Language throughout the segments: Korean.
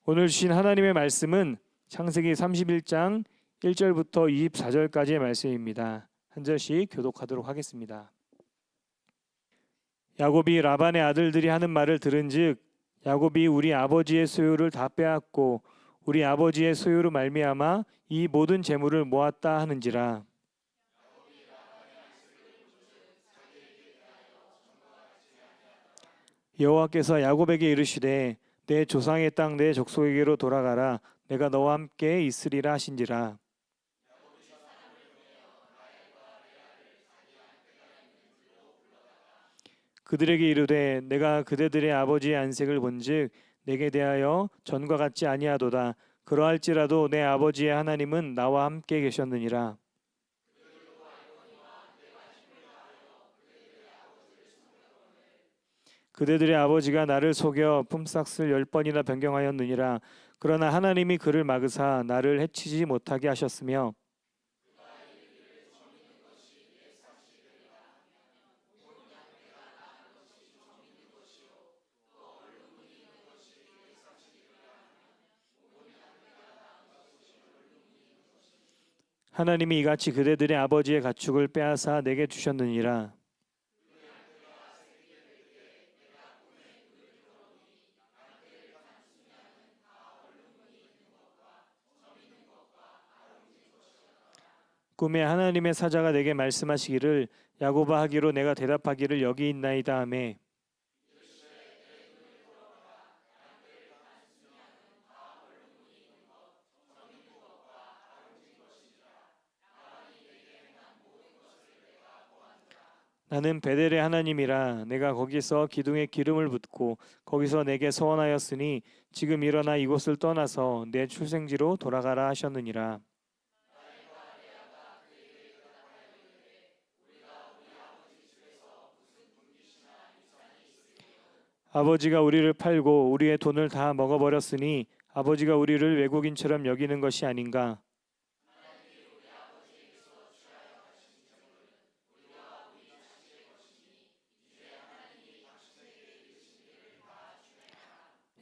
오늘 주신 하나님의 말씀은 창세기 31장 1절부터 24절까지의 말씀입니다. 한 절씩 교독하도록 하겠습니다. 야곱이 라반의 아들들이 하는 말을 들은즉 야곱이 우리 아버지의 소유를 다 빼앗고 우리 아버지의 소유로 말미암아 이 모든 재물을 모았다 하는지라. 여호와께서 야곱에게 이르시되 내 조상의 땅 내 족속에게로 돌아가라. 내가 너와 함께 있으리라 하신지라. 그들에게 이르되 내가 그대들의 아버지의 안색을 본즉 내게 대하여 전과 같지 아니하도다. 그러할지라도 내 아버지의 하나님은 나와 함께 계셨느니라. 그대들의 아버지가 나를 속여 품삯을 10번이나 변경하였느니라. 그러나 하나님이 그를 막으사 나를 해치지 못하게 하셨으며 하나님이 이같이 그대들의 아버지의 가축을 빼앗아 내게 주셨느니라. 꿈에 하나님의 사자가 내게 말씀하시기를 야곱아 하기로 내가 대답하기를 여기 있나이다 하매 나는 베델의 하나님이라. 내가 거기서 기둥에 기름을 붓고 거기서 내게 서원하였으니 지금 일어나 이곳을 떠나서 내 출생지로 돌아가라 하셨느니라. 아버지가 우리를 팔고 우리의 돈을 다 먹어버렸으니 아버지가 우리를 외국인처럼 여기는 것이 아닌가.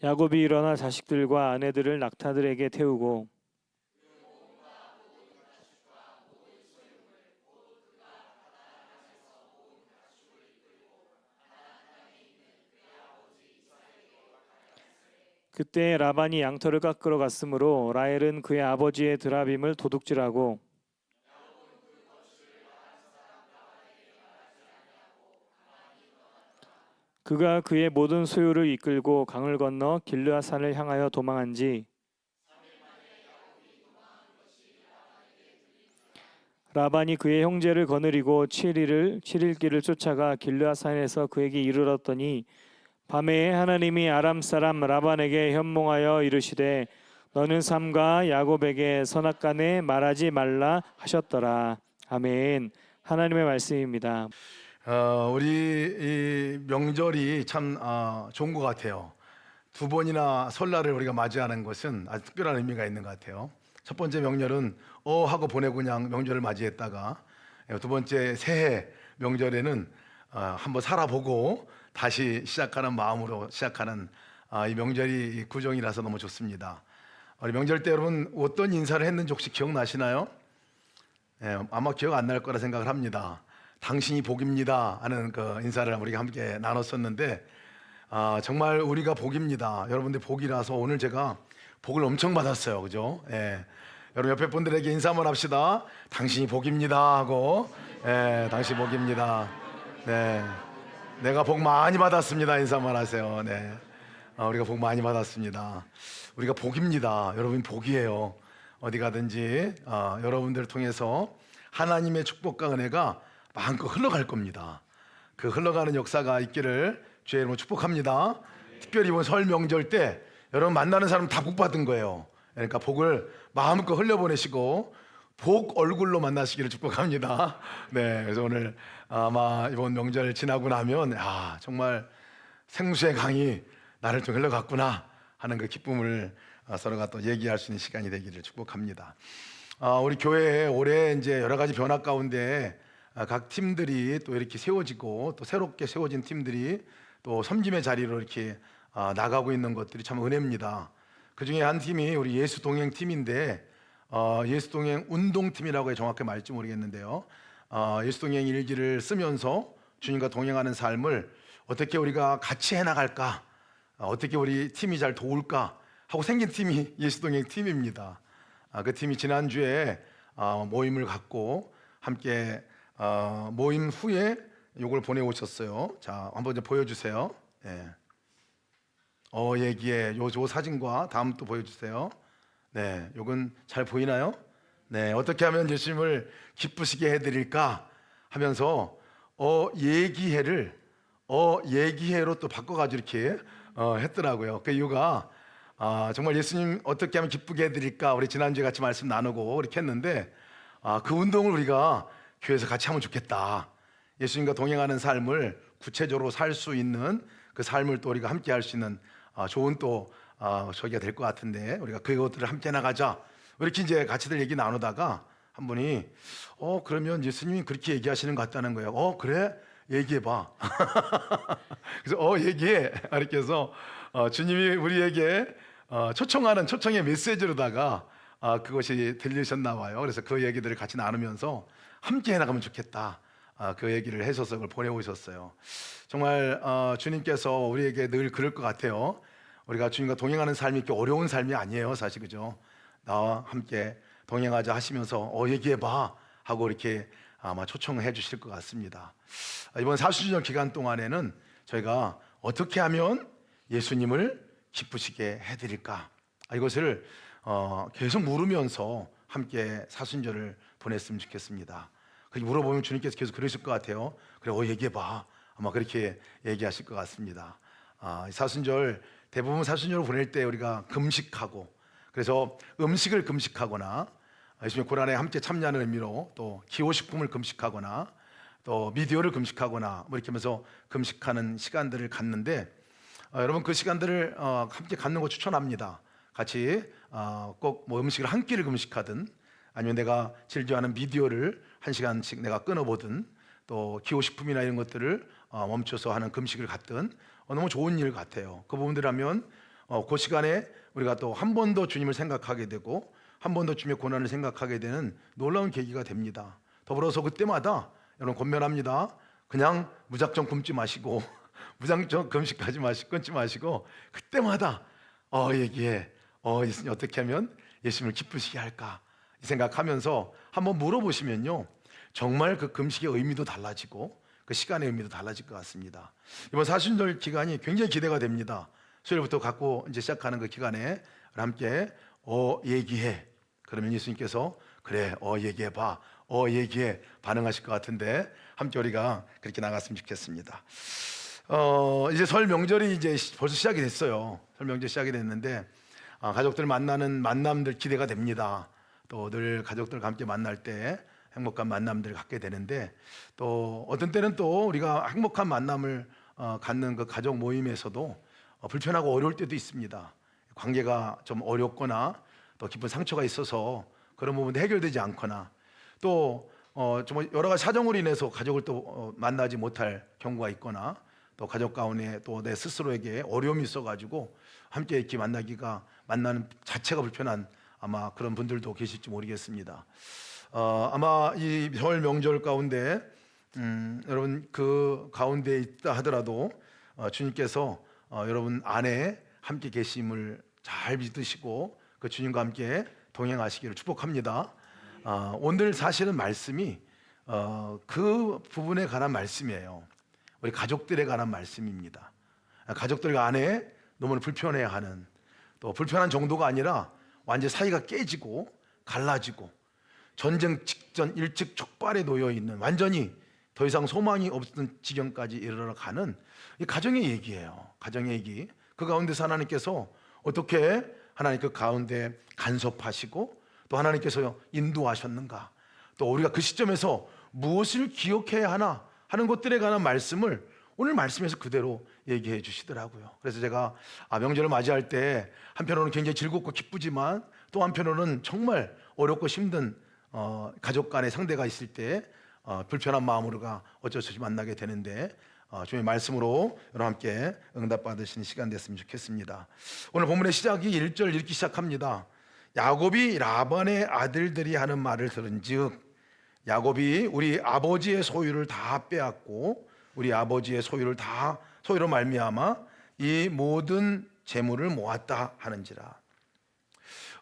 야곱이 일어나 자식들과 아내들을 낙타들에게 태우고 그때 라반이 양털을 깎으러 갔으므로 라헬은 그의 아버지의 드라빔을 도둑질하고 그가 그의 모든 소유를 이끌고 강을 건너 길르앗산을 향하여 도망한지 라반이 그의 형제를 거느리고 7일 길을 쫓아가 길르앗산에서 그에게 이르렀더니 밤에 하나님이 아람 사람 라반에게 현몽하여 이르시되 너는 삼가 야곱에게 선악간에 말하지 말라 하셨더라. 아멘. 하나님의 말씀입니다. 우리 이 명절이 참 좋은 것 같아요. 두 번이나 설날을 우리가 맞이하는 것은 아주 특별한 의미가 있는 것 같아요. 첫 번째 명절은 하고 보내고 그냥 명절을 맞이했다가 두 번째 새해 명절에는 한번 살아보고 다시 시작하는 마음으로 시작하는 이 명절이 구정이라서 너무 좋습니다. 우리 명절 때 여러분 어떤 인사를 했는지 혹시 기억나시나요? 아마 기억 안 날 거라 생각을 합니다. 당신이 복입니다 하는 그 인사를 우리가 함께 나눴었는데 정말 우리가 복입니다. 여러분들 복이라서 오늘 제가 복을 엄청 받았어요. 그죠? 여러분 옆에 분들에게 인사 한번 합시다. 당신이 복입니다 하고 당신 복입니다. 네, 내가 복 많이 받았습니다. 인사 한번 하세요. 네, 우리가 복 많이 받았습니다. 우리가 복입니다. 여러분 복이에요. 어디 가든지 여러분들을 통해서 하나님의 축복과 은혜가 마음껏 흘러갈 겁니다. 그 흘러가는 역사가 있기를 주의 이름으로 축복합니다. 특별히 이번 설 명절 때 여러분 만나는 사람 다 복 받은 거예요. 그러니까 복을 마음껏 흘려보내시고 복 얼굴로 만나시기를 축복합니다. 네, 그래서 오늘 아마 이번 명절 지나고 나면 정말 생수의 강이 나를 좀 흘러갔구나 하는 그 기쁨을 서로가 또 얘기할 수 있는 시간이 되기를 축복합니다. 우리 교회에 올해 이제 여러 가지 변화 가운데 각 팀들이 또 이렇게 세워지고 또 새롭게 세워진 팀들이 또 섬김의 자리로 이렇게 나가고 있는 것들이 참 은혜입니다. 그 중에 한 팀이 우리 예수 동행 팀인데 예수 동행 운동팀이라고 정확히 말할지 모르겠는데요. 예수 동행 일기를 쓰면서 주님과 동행하는 삶을 어떻게 우리가 같이 해나갈까, 어떻게 우리 팀이 잘 도울까 하고 생긴 팀이 예수 동행 팀입니다. 그 팀이 지난주에 모임을 갖고 함께 모임 후에 이걸 보내오셨어요. 자, 한번 이제 보여주세요. 네. 얘기에 요 사진과 다음 또 보여주세요. 네, 요건 잘 보이나요? 네, 어떻게 하면 예수님을 기쁘시게 해드릴까 하면서 얘기해를 얘기해로 또 바꿔가지고 이렇게 했더라고요. 그 이유가 정말 예수님 어떻게 하면 기쁘게 해드릴까, 우리 지난주에 같이 말씀 나누고 이렇게 했는데 그 운동을 우리가 교회에서 같이 하면 좋겠다. 예수님과 동행하는 삶을 구체적으로 살 수 있는 그 삶을 또 우리가 함께 할 수 있는 좋은 또 저기가 될 것 같은데, 우리가 그것들을 함께 나가자 이렇게 이제 같이들 얘기 나누다가 한 분이 그러면 예수님이 그렇게 얘기하시는 것 같다는 거예요. 그래? 얘기해봐. 그래서 얘기해 이렇게 해서 주님이 우리에게 초청하는 초청의 메시지로다가 그것이 들리셨나 봐요. 그래서 그 얘기들을 같이 나누면서 함께 해나가면 좋겠다, 그 얘기를 해서 그걸 보내오셨어요. 정말 주님께서 우리에게 늘 그럴 것 같아요. 우리가 주님과 동행하는 삶이 이렇게 어려운 삶이 아니에요, 사실. 그죠? 나와 함께 동행하자 하시면서 얘기해봐 하고 이렇게 아마 초청해 주실 것 같습니다. 이번 사순절 기간 동안에는 저희가 어떻게 하면 예수님을 기쁘시게 해드릴까, 이것을 계속 물으면서 함께 사순절을 보냈으면 좋겠습니다. 그렇게 물어보면 주님께서 계속 그러실 것 같아요. 그래, 얘기해봐. 아마 그렇게 얘기하실 것 같습니다. 사순절, 대부분 사순절을 보낼 때 우리가 금식하고, 그래서 음식을 금식하거나 예수님의 고난에 함께 참여하는 의미로 또 기호식품을 금식하거나 또 미디어를 금식하거나 이렇게 하면서 금식하는 시간들을 갖는데, 여러분 그 시간들을 함께 갖는 거 추천합니다. 같이 꼭 음식을 한 끼를 금식하든, 아니면 내가 즐겨하는 미디어를 한 시간씩 내가 끊어보든, 또 기호식품이나 이런 것들을 멈춰서 하는 금식을 갖든 너무 좋은 일 같아요. 그 부분들 하면 그 시간에 우리가 또 한 번 더 주님을 생각하게 되고 한 번 더 주님의 고난을 생각하게 되는 놀라운 계기가 됩니다. 더불어서 그때마다 여러분 권면합니다. 그냥 무작정 굶지 마시고 무작정 금식하지 마시고 끊지 마시고 그때마다 얘기해. 예수님 어떻게 하면 예수님을 기쁘시게 할까, 이 생각하면서 한번 물어보시면요, 정말 그 금식의 의미도 달라지고 그 시간의 의미도 달라질 것 같습니다. 이번 사순절 기간이 굉장히 기대가 됩니다. 수요일부터 갖고 이제 시작하는 그 기간에 함께 얘기해. 그러면 예수님께서 그래, 얘기해봐, 얘기해 반응하실 것 같은데 함께 우리가 그렇게 나갔으면 좋겠습니다. 이제 설 명절이 이제 벌써 시작이 됐어요. 설 명절 시작이 됐는데 가족들 만나는 만남들 기대가 됩니다. 또 늘 가족들과 함께 만날 때 행복한 만남들을 갖게 되는데, 또 어떤 때는 또 우리가 행복한 만남을 갖는 그 가족 모임에서도 불편하고 어려울 때도 있습니다. 관계가 좀 어렵거나 또 깊은 상처가 있어서 그런 부분도 해결되지 않거나, 또 정말 여러 가지 사정으로 인해서 가족을 또 만나지 못할 경우가 있거나, 또 가족 가운데 또 내 스스로에게 어려움이 있어가지고 함께 이렇게 만나는 자체가 불편한 아마 그런 분들도 계실지 모르겠습니다. 아마 이 설 명절 가운데 여러분 그 가운데 있다 하더라도 주님께서 여러분 안에 함께 계심을 잘 믿으시고 그 주님과 함께 동행하시기를 축복합니다. 오늘 사실은 말씀이 그 부분에 관한 말씀이에요. 우리 가족들에 관한 말씀입니다. 가족들 안에 너무 불편해하는, 또 불편한 정도가 아니라 완전 사이가 깨지고 갈라지고 전쟁 직전 일찍 촉발에 놓여 있는, 완전히 더 이상 소망이 없는 지경까지 이르러가는 이 가정의 얘기예요. 가정의 얘기. 그 가운데서 하나님께서 어떻게 하나님 그 가운데 간섭하시고 또 하나님께서 인도하셨는가, 또 우리가 그 시점에서 무엇을 기억해야 하나 하는 것들에 관한 말씀을 오늘 말씀에서 그대로 얘기해 주시더라고요. 그래서 제가 명절을 맞이할 때 한편으로는 굉장히 즐겁고 기쁘지만 또 한편으로는 정말 어렵고 힘든 가족 간의 상대가 있을 때 불편한 마음으로가 어쩔 수 없이 만나게 되는데, 주의 말씀으로 여러분 함께 응답 받으시는 시간 됐으면 좋겠습니다. 오늘 본문의 시작이 1절 읽기 시작합니다. 야곱이 라반의 아들들이 하는 말을 들은즉, 야곱이 우리 아버지의 소유를 다 빼앗고 우리 아버지의 소유로 말미암아 이 모든 재물을 모았다 하는지라.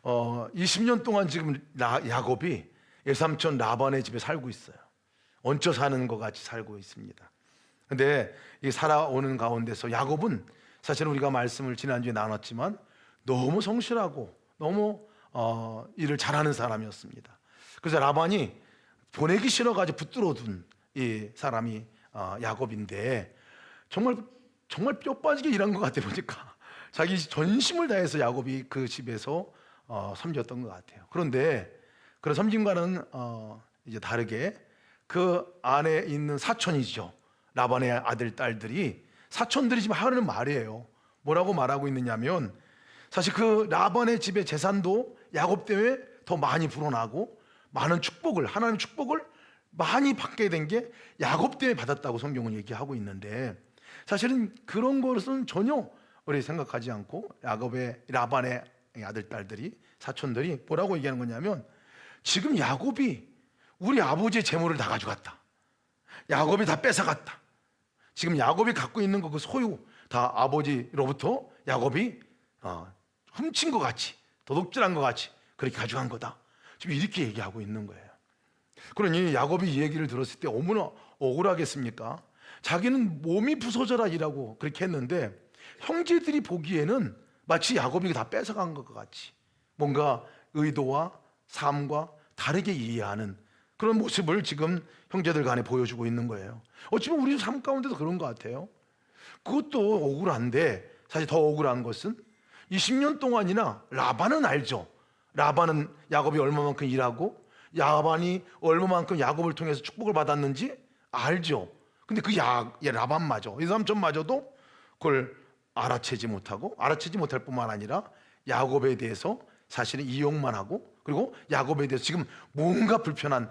20년 동안 지금 야곱이 외삼촌 라반의 집에 살고 있어요. 얹혀 사는 것 같이 살고 있습니다. 근데 이 살아오는 가운데서 야곱은 사실 우리가 말씀을 지난주에 나눴지만 너무 성실하고 너무 일을 잘하는 사람이었습니다. 그래서 라반이 보내기 싫어가지고 붙들어둔 이 사람이 야곱인데 정말 뼈 빠지게 일한 것 같아 보니까 자기 전심을 다해서 야곱이 그 집에서 섬겼던 것 같아요. 그런데 그런 섬김과는 이제 다르게 그 안에 있는 사촌이죠. 라반의 아들 딸들이 사촌들이 지금 하는 말이에요. 뭐라고 말하고 있느냐면 사실 그 라반의 집의 재산도 야곱 때문에 더 많이 불어나고 많은 축복을 하나님의 축복을 많이 받게 된 게 야곱 때문에 받았다고 성경은 얘기하고 있는데 사실은 그런 것은 전혀 우리 생각하지 않고 라반의 아들 딸들이 사촌들이 뭐라고 얘기하는 거냐면 지금 야곱이 우리 아버지의 재물을 다 가져갔다. 야곱이 다 뺏어갔다. 지금 야곱이 갖고 있는 그 소유 다 아버지로부터 야곱이 훔친 것 같이 도둑질한 것 같이 그렇게 가져간 거다. 지금 이렇게 얘기하고 있는 거예요. 그러니 야곱이 이 얘기를 들었을 때 얼마나 억울하겠습니까? 자기는 몸이 부서져라 이라고 그렇게 했는데 형제들이 보기에는 마치 야곱이 다 뺏어간 것 같이 뭔가 의도와 삶과 다르게 이해하는 그런 모습을 지금 형제들 간에 보여주고 있는 거예요. 어찌 보면 우리 삶 가운데도 그런 것 같아요. 그것도 억울한데 사실 더 억울한 것은 20년 동안이나 라반은 알죠. 라반은 야곱이 얼마만큼 일하고 라반이 얼마만큼 야곱을 통해서 축복을 받았는지 알죠. 근데 그 라반마저 이 삼촌마저도 그걸 알아채지 못할 뿐만 아니라 야곱에 대해서 사실은 이용만 하고 그리고 야곱에 대해서 지금 뭔가 불편한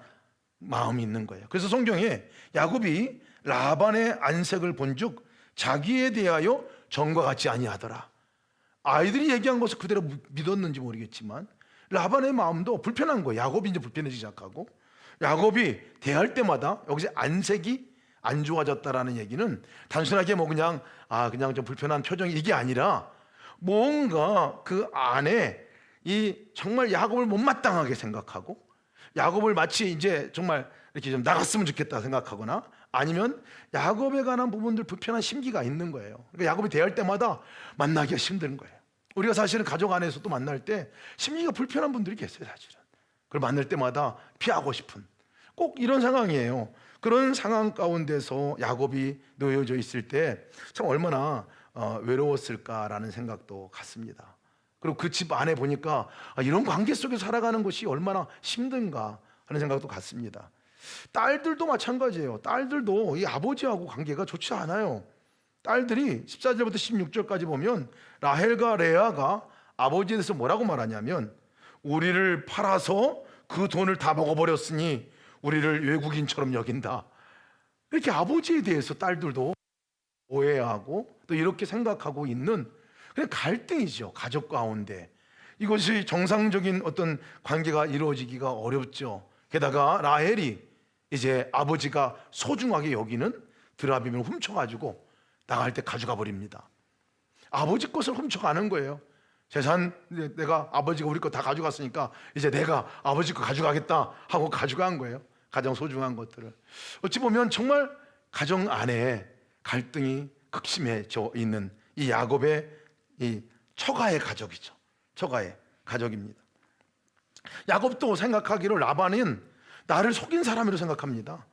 마음이 있는 거예요. 그래서 성경에 야곱이 라반의 안색을 본즉 자기에 대하여 전과 같지 아니하더라. 아이들이 얘기한 것을 그대로 믿었는지 모르겠지만 라반의 마음도 불편한 거예요. 야곱이 이제 불편해지기 시작하고 야곱이 대할 때마다 여기서 안색이 안 좋아졌다라는 얘기는 단순하게 뭐 그냥 좀 불편한 표정이 이게 아니라 뭔가 그 안에 이 정말 야곱을 못마땅하게 생각하고 야곱을 마치 이제 정말 이렇게 좀 나갔으면 좋겠다 생각하거나 아니면 야곱에 관한 부분들 불편한 심기가 있는 거예요. 그러니까 야곱이 대할 때마다 만나기가 힘든 거예요. 우리가 사실은 가족 안에서도 만날 때 심리가 불편한 분들이 계세요. 사실은 그걸 만날 때마다 피하고 싶은 꼭 이런 상황이에요. 그런 상황 가운데서 야곱이 놓여져 있을 때 참 얼마나 외로웠을까라는 생각도 같습니다. 그리고 그 집 안에 보니까 이런 관계 속에서 살아가는 것이 얼마나 힘든가 하는 생각도 같습니다. 딸들도 마찬가지예요. 딸들도 이 아버지하고 관계가 좋지 않아요. 딸들이 14절부터 16절까지 보면 라헬과 레아가 아버지에 대해서 뭐라고 말하냐면 우리를 팔아서 그 돈을 다 먹어버렸으니 우리를 외국인처럼 여긴다. 이렇게 아버지에 대해서 딸들도 오해하고 또 이렇게 생각하고 있는 그냥 갈등이죠. 가족 가운데 이것이 정상적인 어떤 관계가 이루어지기가 어렵죠. 게다가 라헬이 이제 아버지가 소중하게 여기는 드라빔을 훔쳐가지고 나갈 때 가져가 버립니다. 아버지 것을 훔쳐가는 거예요. 재산 내가 아버지가 우리 거 다 가져갔으니까 이제 내가 아버지 거 가져가겠다 하고 가져간 거예요. 가장 소중한 것들을. 어찌 보면 정말 가정 안에 갈등이 극심해져 있는 이 야곱의 이 처가의 가족이죠. 처가의 가족입니다. 야곱도 생각하기로 라반은 나를 속인 사람으로 생각합니다.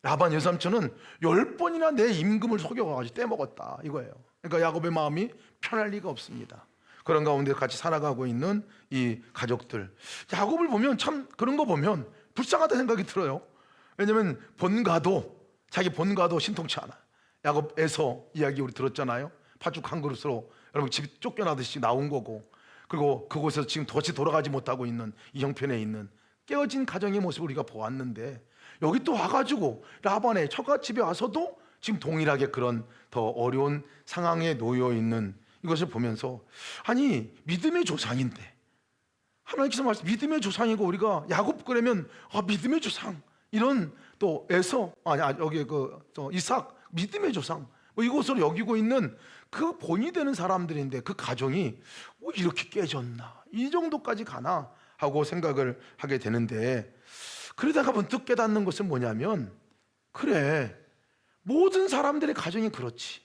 라반 여삼촌은 10번이나 내 임금을 속여가지고 떼먹었다 이거예요. 그러니까 야곱의 마음이 편할 리가 없습니다. 그런 가운데 같이 살아가고 있는 이 가족들, 야곱을 보면 참 그런 거 보면 불쌍하다 생각이 들어요. 왜냐하면 자기 본가도 신통치 않아. 야곱 에서 이야기 우리 들었잖아요. 팥죽 한 그릇으로 여러분 집 쫓겨나듯이 나온 거고, 그리고 그곳에서 지금 다시 돌아가지 못하고 있는 이 형편에 있는 깨어진 가정의 모습을 우리가 보았는데, 여기 또 와가지고 라반의 처갓집에 와서도 지금 동일하게 그런 더 어려운 상황에 놓여 있는 이것을 보면서, 아니 믿음의 조상인데 하나님께서 말씀 믿음의 조상이고, 우리가 야곱 그러면 믿음의 조상, 이런 또 에서 여기 또 이삭 믿음의 조상, 뭐 이것으로 여기고 있는 그 본이 되는 사람들인데 그 가정이 이렇게 깨졌나, 이 정도까지 가나 하고 생각을 하게 되는데, 그러다가 문득 깨닫는 것은 뭐냐면, 그래, 모든 사람들의 가정이 그렇지,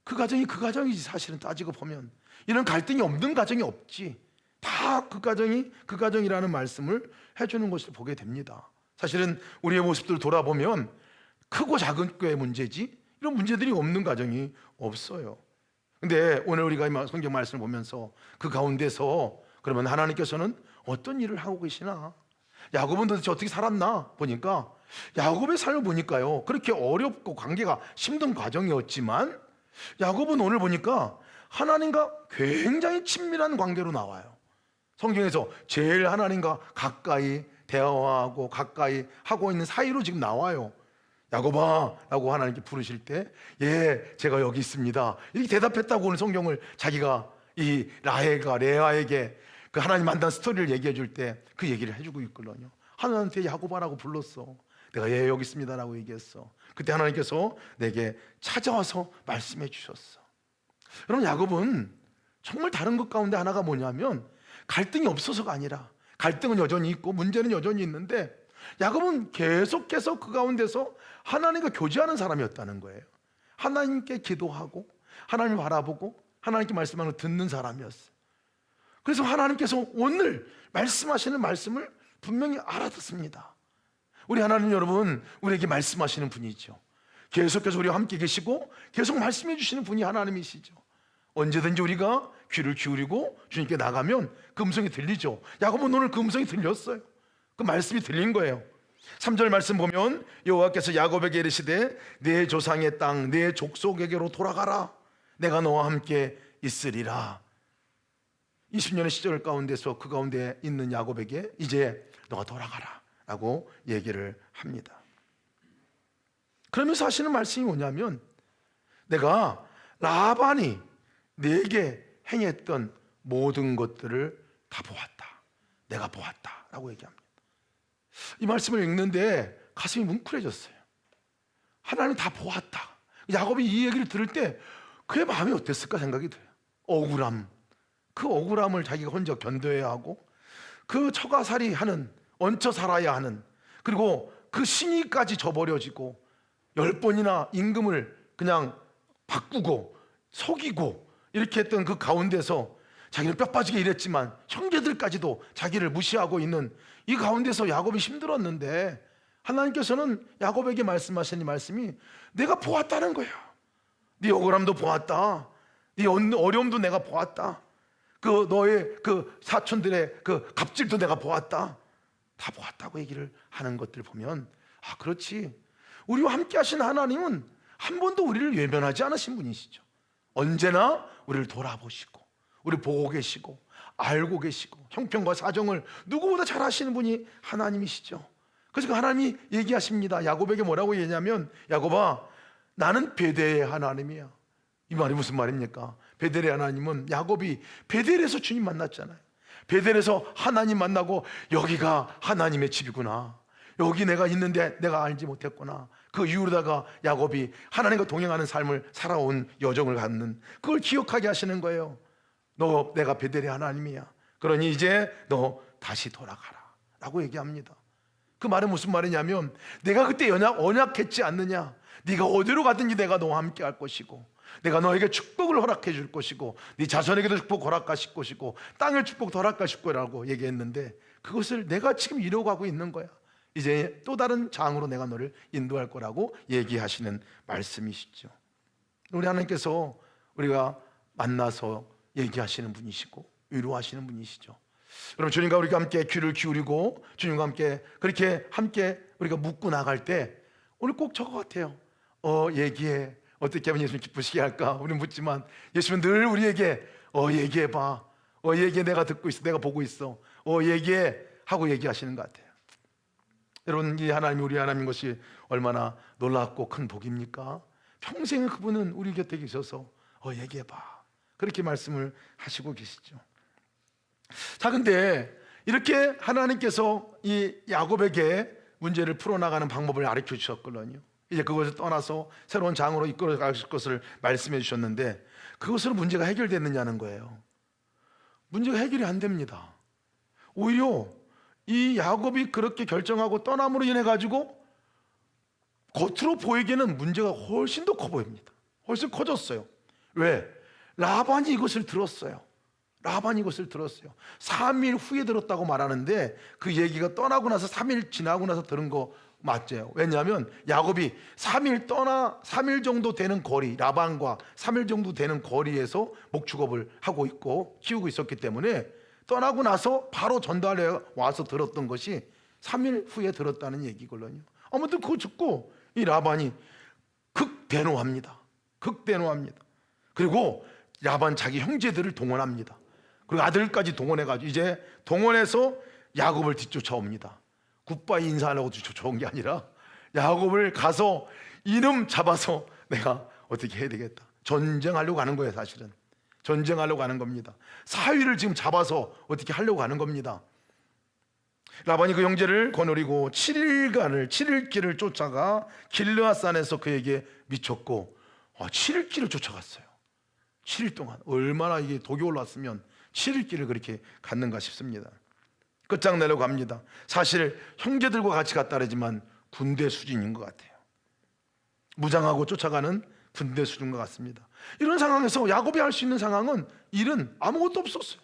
그 가정이 그 가정이지. 사실은 따지고 보면 이런 갈등이 없는 가정이 없지. 다 그 가정이 그 가정이라는 말씀을 해주는 것을 보게 됩니다. 사실은 우리의 모습들을 돌아보면 크고 작은 꽤 문제지 이런 문제들이 없는 가정이 없어요. 근데 오늘 우리가 성경 말씀을 보면서 그 가운데서 그러면 하나님께서는 어떤 일을 하고 계시나, 야곱은 도대체 어떻게 살았나 보니까, 야곱의 삶을 보니까요, 그렇게 어렵고 관계가 힘든 과정이었지만 야곱은 오늘 보니까 하나님과 굉장히 친밀한 관계로 나와요. 성경에서 제일 하나님과 가까이 대화하고 가까이 하고 있는 사이로 지금 나와요. 야곱아 라고 하나님께 부르실 때, 예, 제가 여기 있습니다, 이렇게 대답했다고 오늘 성경을 자기가 이 라헬과 레아에게 그 하나님 만난 스토리를 얘기해 줄 때 그 얘기를 해주고 있거든요. 하나님한테 야곱아라고 불렀어. 내가 예 여기 있습니다 라고 얘기했어. 그때 하나님께서 내게 찾아와서 말씀해 주셨어. 여러분, 야곱은 정말 다른 것 가운데 하나가 뭐냐면, 갈등이 없어서가 아니라, 갈등은 여전히 있고 문제는 여전히 있는데, 야곱은 계속해서 그 가운데서 하나님과 교제하는 사람이었다는 거예요. 하나님께 기도하고 하나님을 바라보고 하나님께 말씀하는 걸 듣는 사람이었어요. 그래서 하나님께서 오늘 말씀하시는 말씀을 분명히 알아듣습니다. 우리 하나님 여러분, 우리에게 말씀하시는 분이죠. 계속해서 우리와 함께 계시고 계속 말씀해 주시는 분이 하나님이시죠. 언제든지 우리가 귀를 기울이고 주님께 나가면 그 음성이 들리죠. 야곱은 오늘 그 음성이 들렸어요. 그 말씀이 들린 거예요. 3절 말씀 보면, 여호와께서 야곱에게 이르시되 내 조상의 땅 내 족속에게로 돌아가라, 내가 너와 함께 있으리라. 20년의 시절 가운데서 그 가운데 있는 야곱에게 이제 너가 돌아가라 라고 얘기를 합니다. 그러면서 하시는 말씀이 뭐냐면, 내가 라반이 내게 행했던 모든 것들을 다 보았다, 내가 보았다 라고 얘기합니다. 이 말씀을 읽는데 가슴이 뭉클해졌어요. 하나님 다 보았다. 야곱이 이 얘기를 들을 때 그의 마음이 어땠을까 생각이 돼요. 억울함, 그 억울함을 자기가 혼자 견뎌야 하고, 그 처가살이 하는, 얹혀 살아야 하는, 그리고 그 신의까지 저버려지고 10번이나 임금을 그냥 바꾸고 속이고 이렇게 했던 그 가운데서 자기는 뼈 빠지게 일했지만 형제들까지도 자기를 무시하고 있는 이 가운데서 야곱이 힘들었는데, 하나님께서는 야곱에게 말씀하신 이 말씀이 내가 보았다는 거야. 네 억울함도 보았다, 네 어려움도 내가 보았다, 그 너의 그 사촌들의 그 갑질도 내가 보았다, 다 보았다고 얘기를 하는 것들을 보면, 그렇지, 우리와 함께 하신 하나님은 한 번도 우리를 외면하지 않으신 분이시죠. 언제나 우리를 돌아보시고 우리를 보고 계시고 알고 계시고 형편과 사정을 누구보다 잘 아시는 분이 하나님이시죠. 그래서 그 하나님이 얘기하십니다. 야곱에게 뭐라고 얘기하냐면, 야곱아, 나는 베델의 하나님이야. 이 말이 무슨 말입니까? 베델의 하나님은, 야곱이 베델에서 주님 만났잖아요. 베델에서 하나님 만나고, 여기가 하나님의 집이구나, 여기 내가 있는데 내가 알지 못했구나, 그 이후로다가 야곱이 하나님과 동행하는 삶을 살아온 여정을 갖는, 그걸 기억하게 하시는 거예요. 너 내가 베델의 하나님이야, 그러니 이제 너 다시 돌아가라 라고 얘기합니다. 그 말은 무슨 말이냐면, 내가 그때 언약했지 않느냐, 네가 어디로 가든지 내가 너와 함께 할 것이고, 내가 너에게 축복을 허락해 줄 것이고, 네 자손에게도 축복 허락하실 것이고, 땅의 축복 허락하실 거라고 얘기했는데, 그것을 내가 지금 이루어가고 있는 거야. 이제 또 다른 장으로 내가 너를 인도할 거라고 얘기하시는 말씀이시죠. 우리 하나님께서 우리가 만나서 얘기하시는 분이시고 위로하시는 분이시죠. 여러분, 주님과 우리가 함께 귀를 기울이고 주님과 함께 그렇게 함께 우리가 묻고 나갈 때, 오늘 꼭 저거 같아요. 얘기해. 어떻게 하면 예수님 기쁘시게 할까? 우리는 묻지만 예수님은 늘 우리에게 얘기해봐. 얘기해. 내가 듣고 있어. 내가 보고 있어. 얘기해 하고 얘기하시는 것 같아요. 여러분, 이 하나님이 우리 하나님인 것이 얼마나 놀랍고 큰 복입니까? 평생 그분은 우리 곁에 계셔서 얘기해봐, 그렇게 말씀을 하시고 계시죠. 자, 근데 이렇게 하나님께서 이 야곱에게 문제를 풀어나가는 방법을 가르쳐 주셨거든요. 이제 그것을 떠나서 새로운 장으로 이끌어 가실 것을 말씀해 주셨는데, 그것으로 문제가 해결됐느냐는 거예요. 문제가 해결이 안 됩니다. 오히려 이 야곱이 그렇게 결정하고 떠남으로 인해 가지고 겉으로 보이기에는 문제가 훨씬 더 커 보입니다. 훨씬 커졌어요. 왜? 라반이 이것을 들었어요. 3일 후에 들었다고 말하는데, 그 얘기가 떠나고 나서 3일 지나고 나서 들은 거 맞죠? 왜냐하면 야곱이 3일 정도 되는 거리, 라반과 3일 정도 되는 거리에서 목축업을 하고 있고 키우고 있었기 때문에, 떠나고 나서 바로 전달해 와서 들었던 것이 3일 후에 들었다는 얘기거든요. 아무튼 그거 듣고 이 라반이 극대노합니다. 그리고 라반 자기 형제들을 동원합니다. 그리고 아들까지 동원해가지고 이제 동원해서 야곱을 뒤쫓아옵니다. 굿바이 인사하려고 뒤쫓아온 게 아니라 야곱을 가서 이름 잡아서 내가 어떻게 해야 되겠다, 전쟁하려고 하는 거예요. 사실은 전쟁하려고 하는 겁니다. 사위를 지금 잡아서 어떻게 하려고 하는 겁니다. 라반이 그 형제를 거느리고 7일길을 쫓아가 길르앗산에서 그에게 미쳤고, 7일길을 쫓아갔어요. 7일 동안. 얼마나 이게 독이 올랐으면 7일길을 그렇게 갔는가 싶습니다. 끝장내려고 합니다. 사실 형제들과 같이 갔다 그러지만 군대 수준인 것 같아요. 무장하고 쫓아가는 군대 수준인 것 같습니다. 이런 상황에서 야곱이 할 수 있는 상황은, 일은 아무것도 없었어요.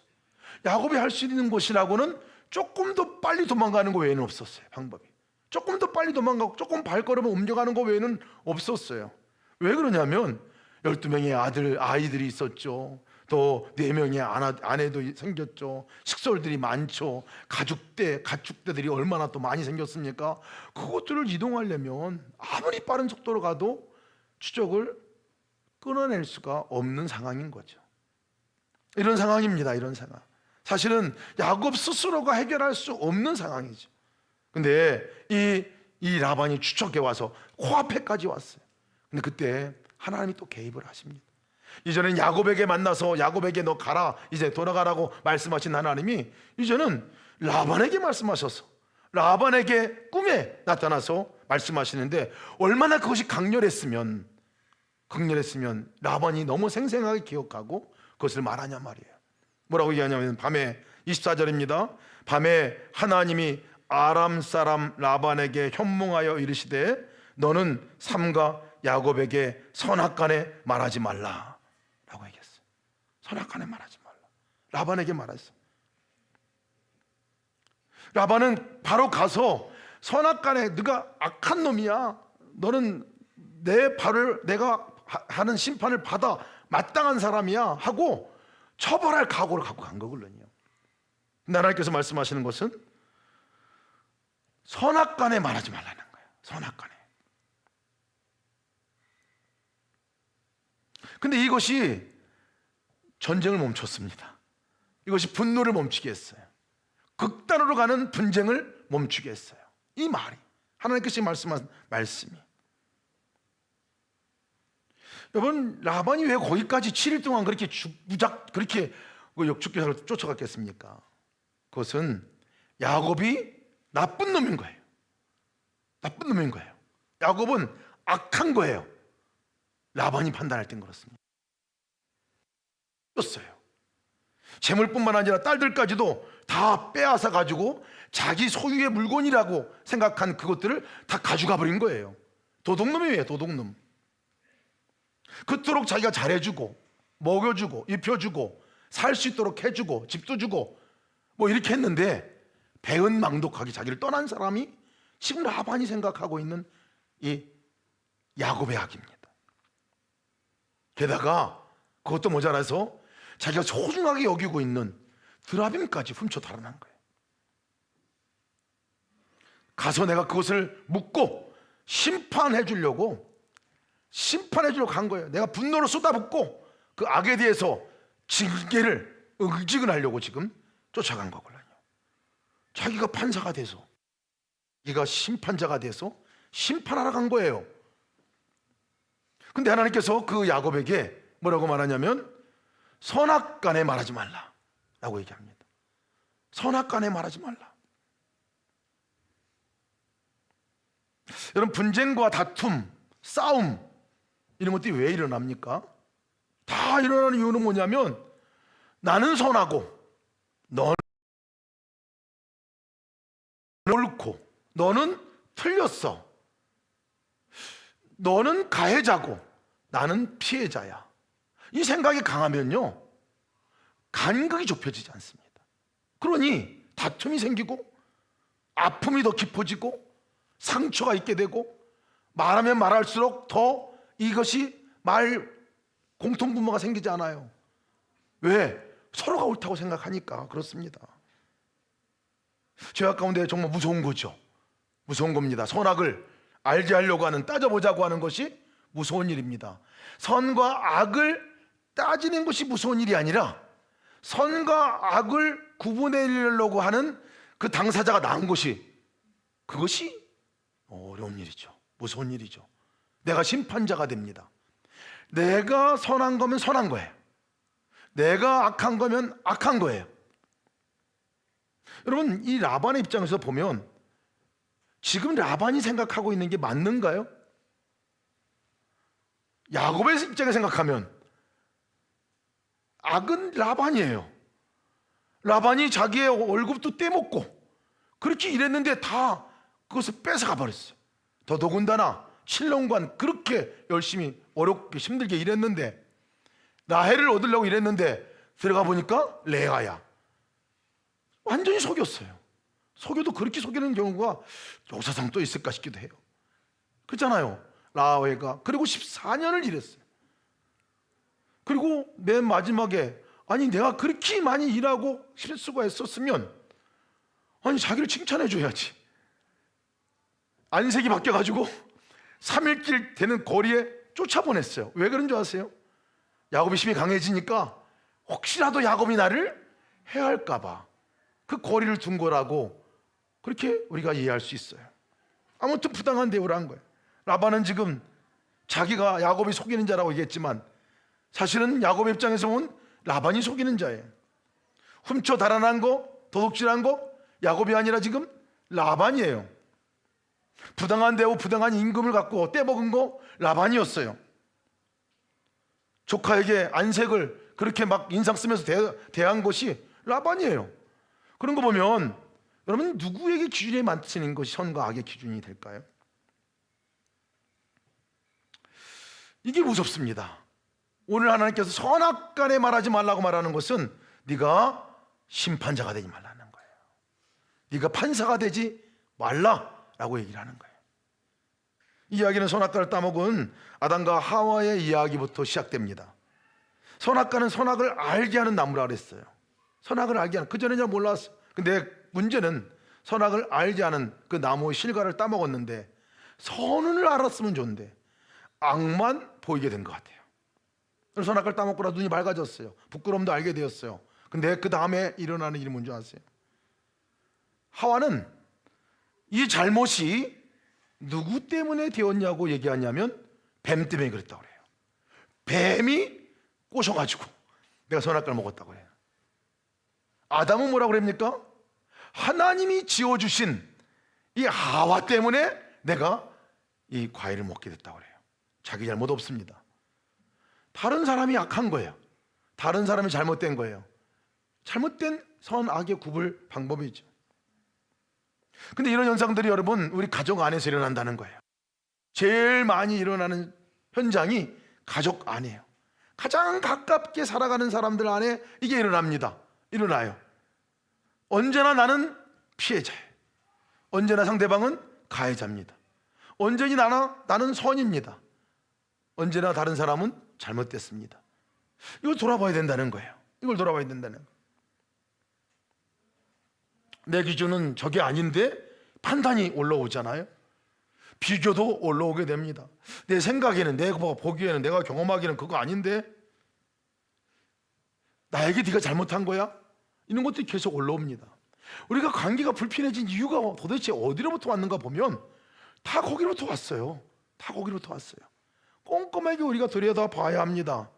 야곱이 할 수 있는 것이라고는 조금 더 빨리 도망가는 거 외에는 없었어요. 방법이 조금 더 빨리 도망가고 조금 발걸음을 옮겨가는 거 외에는 없었어요. 왜 그러냐면 12명의 아이들이 있었죠. 또 4명의 아내도 생겼죠. 식솔들이 많죠. 가축대들이 얼마나 또 많이 생겼습니까? 그것들을 이동하려면 아무리 빠른 속도로 가도 추적을 끊어낼 수가 없는 상황인 거죠. 이런 상황입니다. 이런 상황. 사실은 야곱 스스로가 해결할 수 없는 상황이죠. 근데 이 라반이 추적해 와서 코앞에까지 왔어요. 근데 그때 하나님이 또 개입을 하십니다. 이전엔 야곱에게 만나서 야곱에게 너 가라, 이제 돌아가라고 말씀하신 하나님이 이제는 라반에게 말씀하셔서 라반에게 꿈에 나타나서 말씀하시는데, 얼마나 그것이 강렬했으면 라반이 너무 생생하게 기억하고 그것을 말하냐 말이에요. 뭐라고 얘기하냐면, 밤에 24절입니다. 밤에 하나님이 아람 사람 라반에게 현몽하여 이르시되 너는 삼가 야곱에게 선악간에 말하지 말라 라고 얘기했어요. 선악간에 말하지 말라. 라반에게 말했어요. 라반은 바로 가서 선악간에, 네가 악한 놈이야, 너는 내 발을, 내가 하는 심판을 받아 마땅한 사람이야 하고 처벌할 각오를 갖고 간 거거든요. 하나님께서 말씀하시는 것은 선악간에 말하지 말라는 거예요. 선악간에. 근데 이것이 전쟁을 멈췄습니다. 이것이 분노를 멈추게 했어요. 극단으로 가는 분쟁을 멈추게 했어요. 이 말이, 하나님께서 말씀한 말씀이. 여러분, 라반이 왜 거기까지 7일 동안 그렇게 그렇게 역축해서 쫓아갔겠습니까? 그것은 야곱이 나쁜 놈인 거예요. 나쁜 놈인 거예요. 야곱은 악한 거예요. 라반이 판단할 땐 그렇습니다. 였어요. 재물뿐만 아니라 딸들까지도 다 빼앗아 가지고 자기 소유의 물건이라고 생각한 그것들을 다 가져가 버린 거예요. 도둑놈이에요. 도둑놈. 그토록 자기가 잘해주고 먹여주고 입혀주고 살 수 있도록 해주고 집도 주고 뭐 이렇게 했는데, 배은망덕하게 자기를 떠난 사람이 지금 라반이 생각하고 있는 이 야곱의 악입니다. 게다가 그것도 모자라서 자기가 소중하게 여기고 있는 드라빔까지 훔쳐 달아난 거예요. 가서 내가 그것을 묻고 심판해 주려고 간 거예요. 내가 분노를 쏟아붓고 그 악에 대해서 징계를 응징을 하려고 지금 쫓아간 거거든요. 자기가 판사가 돼서 자기가 심판자가 돼서 심판하러 간 거예요. 근데 하나님께서 그 야곱에게 뭐라고 말하냐면 선악간에 말하지 말라 라고 얘기합니다. 선악간에 말하지 말라. 여러분, 분쟁과 다툼, 싸움 이런 것들이 왜 일어납니까? 다 일어나는 이유는 뭐냐면 나는 선하고 너는 옳고 너는 틀렸어. 너는 가해자고 나는 피해자야. 이 생각이 강하면요, 간극이 좁혀지지 않습니다. 그러니 다툼이 생기고 아픔이 더 깊어지고 상처가 있게 되고 말하면 말할수록 더 이것이 말 공통분모가 생기지 않아요. 왜? 서로가 옳다고 생각하니까 그렇습니다. 죄악 가운데 정말 무서운 거죠. 무서운 겁니다. 선악을 알게 하려고 하는, 따져보자고 하는 것이 무서운 일입니다. 선과 악을 따지는 것이 무서운 일이 아니라 선과 악을 구분해내려고 하는 그 당사자가 나은 것이, 그것이 어려운 일이죠. 무서운 일이죠. 내가 심판자가 됩니다. 내가 선한 거면 선한 거예요. 내가 악한 거면 악한 거예요. 여러분, 이 라반의 입장에서 보면 지금 라반이 생각하고 있는 게 맞는가요? 야곱의 입장에 생각하면 악은 라반이에요. 라반이 자기의 월급도 떼먹고 그렇게 일했는데 다 그것을 뺏어가 버렸어요. 더더군다나 7년간 그렇게 열심히 어렵게 힘들게 일했는데, 라헬을 얻으려고 일했는데 들어가 보니까 레아야. 완전히 속였어요. 속여도 그렇게 속이는 경우가 역사상 또 있을까 싶기도 해요. 그렇잖아요. 라헬가 그리고 14년을 일했어요. 그리고 맨 마지막에, 아니 내가 그렇게 많이 일하고 수고했었으면 아니 자기를 칭찬해 줘야지. 안색이 바뀌어가지고 3일길 되는 거리에 쫓아보냈어요. 왜 그런 줄 아세요? 야곱이 힘이 강해지니까 혹시라도 야곱이 나를 해할까 봐 그 거리를 둔 거라고 그렇게 우리가 이해할 수 있어요. 아무튼 부당한 대우를 한 거예요. 라반은 지금 자기가 야곱이 속이는 자라고 얘기했지만 사실은 야곱의 입장에서 보면 라반이 속이는 자예요. 훔쳐 달아난 거, 도둑질한 거 야곱이 아니라 지금 라반이에요. 부당한 대우, 부당한 임금을 갖고 떼먹은 거 라반이었어요. 조카에게 안색을 그렇게 막 인상 쓰면서 대한 것이 라반이에요. 그런 거 보면 여러분, 누구에게 기준에 맞추는 것이 선과 악의 기준이 될까요? 이게 무섭습니다. 오늘 하나님께서 선악간에 말하지 말라고 말하는 것은 네가 심판자가 되지 말라는 거예요. 네가 판사가 되지 말라라고 얘기를 하는 거예요. 이 이야기는 선악과를 따먹은 아담과 하와의 이야기부터 시작됩니다. 선악과는 선악을 알게 하는 나무라 그랬어요. 선악을 알게 하는, 그전에 잘 몰랐어요. 근데 문제는 선악을 알게 하는 그 나무의 실과를 따먹었는데 선을 알았으면 좋은데 악만 보이게 된 것 같아요. 선악과를 따먹고라 눈이 밝아졌어요. 부끄러움도 알게 되었어요. 근데 그 다음에 일어나는 일이 뭔지 아세요? 하와는 이 잘못이 누구 때문에 되었냐고 얘기하냐면 뱀 때문에 그랬다고 그래요. 뱀이 꼬셔가지고 내가 선악과를 먹었다고 해요. 아담은 뭐라고 그럽니까? 하나님이 지어주신 이 하와 때문에 내가 이 과일을 먹게 됐다고 그래요. 자기 잘못 없습니다. 다른 사람이 악한 거예요. 다른 사람이 잘못된 거예요. 잘못된 선악의 구분 방법이죠. 근데 이런 현상들이 여러분 우리 가족 안에서 일어난다는 거예요. 제일 많이 일어나는 현장이 가족 안이에요. 가장 가깝게 살아가는 사람들 안에 이게 일어나요. 언제나 나는 피해자예요. 언제나 상대방은 가해자입니다. 언제나 나는 선입니다. 언제나 다른 사람은 잘못됐습니다. 이걸 돌아봐야 된다는 거예요. 이걸 돌아봐야 된다는 거예요. 내 기준은 저게 아닌데 판단이 올라오잖아요. 비교도 올라오게 됩니다. 내 생각에는, 내가 보기에는, 내가 경험하기에는 그거 아닌데 나에게 네가 잘못한 거야? 이런 것들이 계속 올라옵니다. 우리가 관계가 불편해진 이유가 도대체 어디로부터 왔는가 보면 다 거기로부터 왔어요. 다 거기로부터 왔어요. 꼼꼼하게 우리가 들여다봐야 합니다.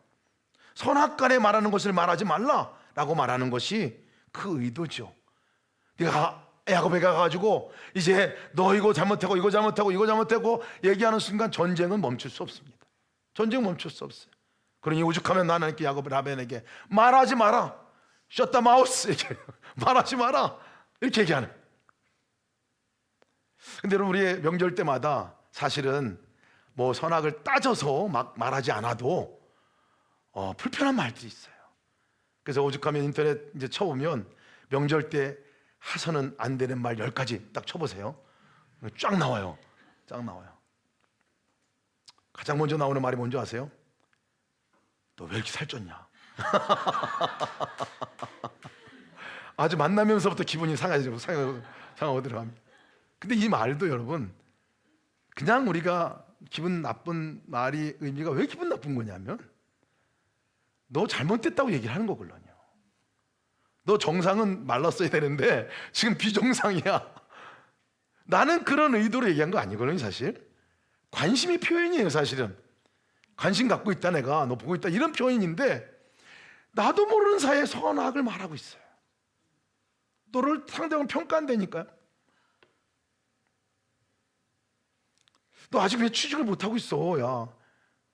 선악간에 말하는 것을 말하지 말라라고 말하는 것이 그 의도죠. 네가 야곱에 가가지고 이제 너 이거 잘못하고 이거 잘못하고 이거 잘못하고 얘기하는 순간 전쟁은 멈출 수 없습니다. 전쟁은 멈출 수 없어요. 그러니 오죽하면 나는 이렇게 야곱 라벤에게 말하지 마라, shut the mouth, 이렇게 말하지 마라 이렇게 얘기하는. 근데 여러분, 우리의 명절 때마다 사실은 뭐 선악을 따져서 막 말하지 않아도 불편한 말들이 있어요. 그래서 오죽하면 인터넷 이제 쳐보면 명절 때 하서는 안 되는 말 10가지 딱 쳐보세요. 쫙 나와요. 쫙 나와요. 가장 먼저 나오는 말이 뭔지 아세요? 너 왜 이렇게 살쪘냐? 아주 만나면서부터 기분이 상하고 들어갑니다. 근데 이 말도 여러분, 그냥 우리가 기분 나쁜 말이 의미가 왜 기분 나쁜 거냐면 너 잘못됐다고 얘기를 하는 거거든요. 너 정상은 말랐어야 되는데 지금 비정상이야. 나는 그런 의도로 얘기한 거 아니거든요. 사실 관심의 표현이에요. 사실은 관심 갖고 있다, 내가 너 보고 있다, 이런 표현인데 나도 모르는 사이에 선악을 말하고 있어요. 너를 상대방을 평가한다니까요. 너 아직 왜 취직을 못하고 있어? 야,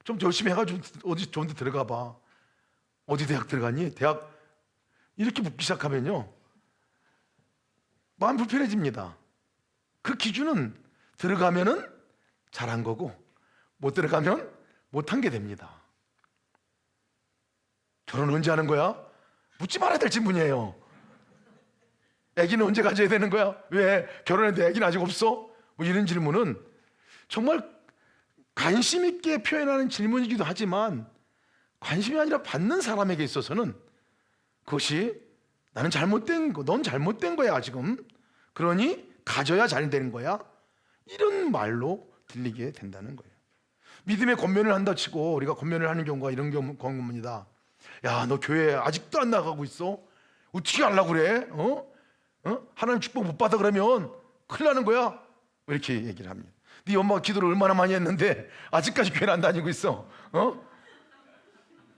좀 열심히 해가지고 어디 좋은 데 들어가 봐. 어디 대학 들어갔니? 대학. 이렇게 묻기 시작하면요, 마음 불편해집니다. 그 기준은 들어가면은 잘한 거고 못 들어가면 못한 게 됩니다. 결혼 언제 하는 거야? 묻지 말아야 될 질문이에요. 아기는 언제 가져야 되는 거야? 왜 결혼했는데 아기는 아직 없어? 뭐 이런 질문은 정말 관심 있게 표현하는 질문이기도 하지만 관심이 아니라 받는 사람에게 있어서는 그것이 나는 잘못된 거, 넌 잘못된 거야 지금. 그러니 가져야 잘 되는 거야. 이런 말로 들리게 된다는 거예요. 믿음의 권면을 한다 치고 우리가 권면을 하는 경우가 이런 경우입니다. 야, 너 교회 아직도 안 나가고 있어? 어떻게 하려고 그래? 하나님 축복 못 받아 그러면 큰일 나는 거야. 이렇게 얘기를 합니다. 네 엄마가 기도를 얼마나 많이 했는데 아직까지 교회를 안 다니고 있어? 뭐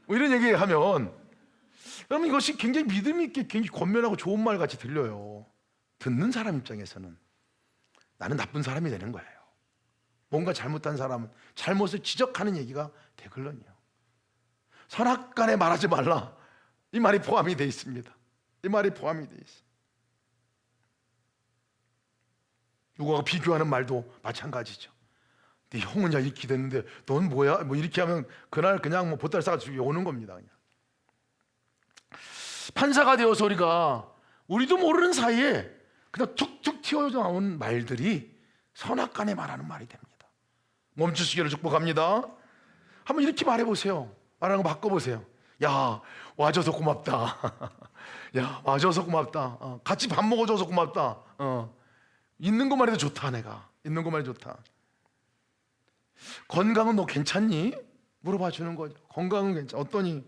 이런 얘기하면 여러분, 이것이 굉장히 믿음 있게 굉장히 권면하고 좋은 말 같이 들려요. 듣는 사람 입장에서는 나는 나쁜 사람이 되는 거예요. 뭔가 잘못한 사람은 잘못을 지적하는 얘기가 되거든요. 선악간에 말하지 말라, 이 말이 포함이 되어 있습니다. 이 말이 포함이 되어 있어요. 누구와 비교하는 말도 마찬가지죠. 네 형은 야 이렇게 됐는데 넌 뭐야? 뭐 이렇게 하면 그날 그냥 뭐 보따리 싸가지고 오는 겁니다. 그냥 판사가 되어서 우리도 모르는 사이에 그냥 툭툭 튀어나온 말들이 선악간에 말하는 말이 됩니다. 멈추시기를 축복합니다. 한번 이렇게 말해보세요. 말하는 거 바꿔보세요. 야, 와줘서 고맙다. 야, 와줘서 고맙다. 같이 밥 먹어줘서 고맙다. 있는 것만 해도 좋다. 내가 있는 것만 해도 좋다. 건강은 너 괜찮니? 물어봐 주는 거죠. 건강은 괜찮아? 어떠니?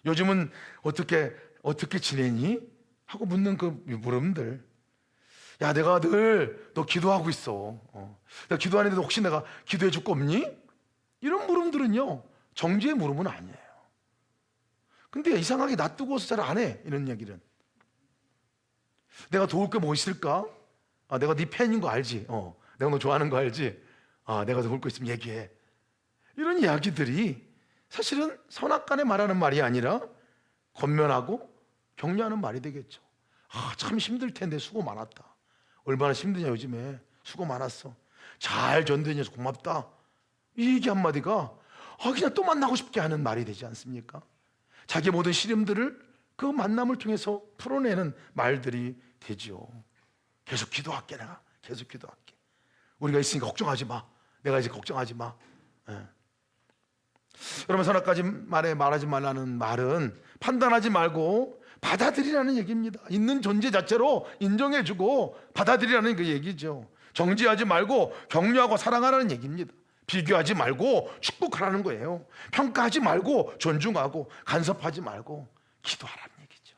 요즘은 어떻게 지내니? 하고 묻는 그 물음들. 야, 내가 늘 너 기도하고 있어. 내가 기도하는데도 혹시 내가 기도해 줄 거 없니? 이런 물음들은요, 정죄의 물음은 아니에요. 근데 이상하게 놔두고서 잘 안 해. 이런 얘기는. 내가 도울 게 뭐 있을까? 내가 네 팬인 거 알지? 내가 너 좋아하는 거 알지? 내가 도울 거 있으면 얘기해. 이런 이야기들이 사실은 선악간에 말하는 말이 아니라 권면하고 격려하는 말이 되겠죠. 참 힘들 텐데 수고 많았다. 얼마나 힘드냐 요즘에. 수고 많았어. 잘 견뎌내서 고맙다. 이 얘기 한마디가 그냥 또 만나고 싶게 하는 말이 되지 않습니까? 자기 모든 시름들을 그 만남을 통해서 풀어내는 말들이 되죠. 계속 기도할게. 내가 계속 기도할게. 우리가 있으니까 걱정하지 마. 내가 이제 걱정하지 마. 여러분, 선악까지 말하지 말라는 말은 판단하지 말고 받아들이라는 얘기입니다. 있는 존재 자체로 인정해주고 받아들이라는 그 얘기죠. 정죄하지 말고 격려하고 사랑하라는 얘기입니다. 비교하지 말고 축복하라는 거예요. 평가하지 말고 존중하고 간섭하지 말고 기도하라는 얘기죠.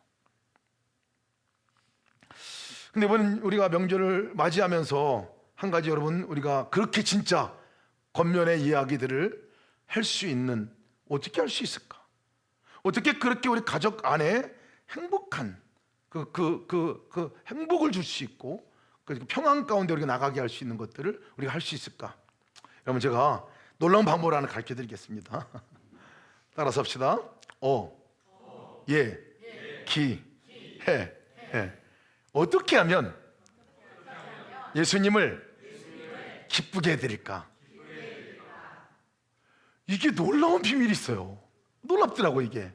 근데 이번 우리가 명절을 맞이하면서 한 가지 여러분 우리가 그렇게 진짜 겉면의 이야기들을 할 수 있는 어떻게 할 수 있을까? 어떻게 그렇게 우리 가족 안에 행복한 그 행복을 줄 수 있고 그 평안 가운데 우리가 나가게 할 수 있는 것들을 우리가 할 수 있을까? 여러분 제가 놀라운 방법을 하나 가르쳐 드리겠습니다. 따라서 합시다. 기, 해. 어떻게 하면 예수님을 기쁘게 해드릴까? 이게 놀라운 비밀이 있어요. 놀랍더라고 이게.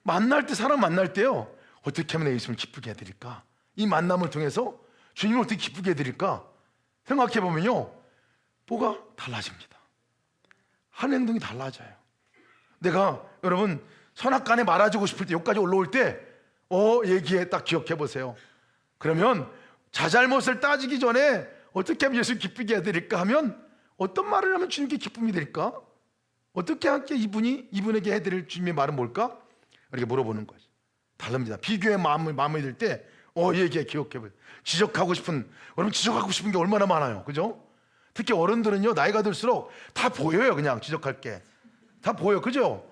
만날 때 사람 만날 때요. 어떻게 하면 예수님을 기쁘게 해드릴까? 이 만남을 통해서 주님을 어떻게 기쁘게 해드릴까? 생각해 보면요. 뭐가 달라집니다. 하는 행동이 달라져요. 내가 여러분 선악간에 말아주고 싶을 때 여기까지 올라올 때 얘기해 딱 기억해 보세요. 그러면 자잘못을 따지기 전에 어떻게 하면 예수 기쁘게 해드릴까 하면 어떤 말을 하면 주님께 기쁨이 될까? 어떻게 할게 이분에게 해드릴 주님의 말은 뭘까? 이렇게 물어보는 거죠. 다릅니다. 비교의 마음이 들 때 얘기해 기억해 보세요. 지적하고 싶은 여러분 지적하고 싶은 게 얼마나 많아요. 그죠? 특히 어른들은요 나이가 들수록 다 보여요. 그냥 지적할 게 다 보여. 그죠?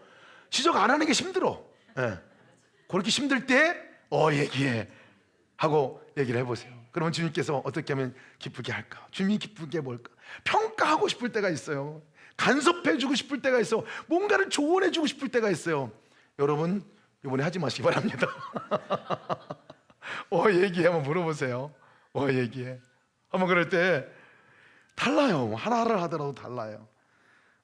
지적 안 하는 게 힘들어. 그렇게 힘들 때 얘기해 하고 얘기를 해보세요. 그러면 주님께서 어떻게 하면 기쁘게 할까? 주님이 기쁘게 뭘까? 평가하고 싶을 때가 있어요. 간섭해주고 싶을 때가 있어. 뭔가를 조언해주고 싶을 때가 있어요. 여러분 이번에 하지 마시기 바랍니다. 얘기해 한번 물어보세요. 얘기해 한번 그럴 때 달라요. 하나를 하더라도 달라요.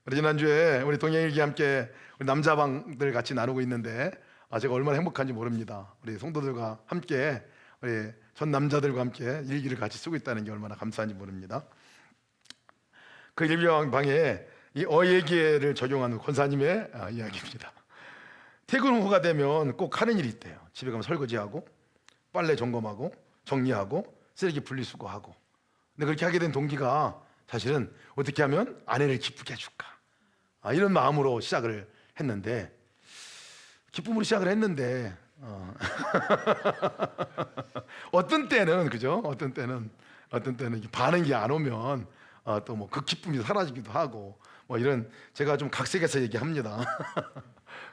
우리 지난주에 우리 동행일기 함께 우리 남자방들 같이 나누고 있는데 제가 얼마나 행복한지 모릅니다. 우리 성도들과 함께 우리 전 남자들과 함께 일기를 같이 쓰고 있다는 게 얼마나 감사한지 모릅니다. 그 일기방에 이 얘기를 적용한 권사님의 이야기입니다. 퇴근 후가 되면 꼭 하는 일이 있대요. 집에 가면 설거지하고 빨래 점검하고 정리하고 쓰레기 분리수거하고. 근데 그렇게 하게 된 동기가 사실은 어떻게 하면 아내를 기쁘게 해줄까? 이런 마음으로 시작을 했는데 기쁨으로 시작을 했는데 어떤 때는 그죠? 어떤 때는 반응이 안 오면 또 뭐 그 기쁨이 사라지기도 하고 뭐 이런 제가 좀 각색해서 얘기합니다.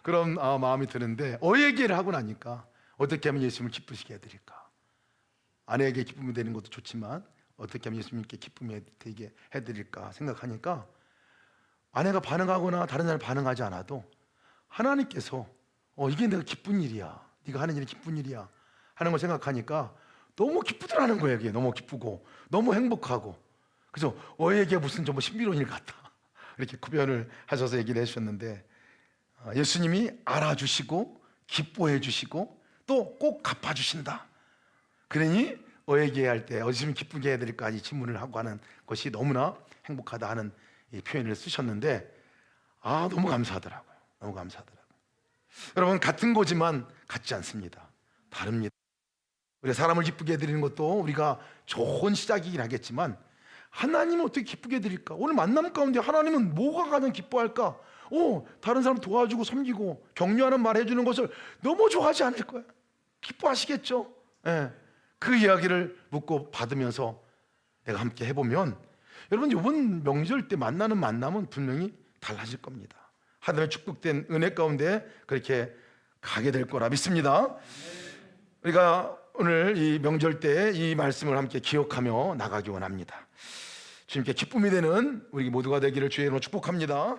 그런 마음이 드는데 얘기를 하고 나니까 어떻게 하면 예수님을 기쁘시게 해드릴까? 아내에게 기쁨이 되는 것도 좋지만 어떻게 하면 예수님께 기쁨이 되게 해드릴까 생각하니까 아내가 반응하거나 다른 사람이 반응하지 않아도 하나님께서 이게 내가 기쁜 일이야, 네가 하는 일이 기쁜 일이야 하는 걸 생각하니까 너무 기쁘더라는 거예요. 이게 너무 기쁘고 너무 행복하고. 그래서 얘기가 무슨 좀 신비로운 일 같다 이렇게 구별을 하셔서 얘기를 해주셨는데 예수님이 알아주시고 기뻐해 주시고 또 꼭 갚아주신다. 그러니 얘기할 때 예수님 기쁘게 해드릴까 이 질문을 하고 하는 것이 너무나 행복하다 하는 이 표현을 쓰셨는데 너무 감사하더라고요. 너무 감사하더라고요. 여러분 같은 거지만 같지 않습니다. 다릅니다. 우리가 사람을 기쁘게 해드리는 것도 우리가 좋은 시작이긴 하겠지만 하나님은 어떻게 기쁘게 해드릴까? 오늘 만남 가운데 하나님은 뭐가 가장 기뻐할까? 다른 사람 도와주고 섬기고 격려하는 말 해주는 것을 너무 좋아하지 않을 거야. 기뻐하시겠죠? 그 이야기를 묻고 받으면서 내가 함께 해보면 여러분 이번 명절 때 만나는 만남은 분명히 달라질 겁니다. 하나님의 축복된 은혜 가운데 그렇게 가게 될 거라 믿습니다. 우리가 오늘 이 명절 때 이 말씀을 함께 기억하며 나가기 원합니다. 주님께 기쁨이 되는 우리 모두가 되기를 주의 이름으로 축복합니다.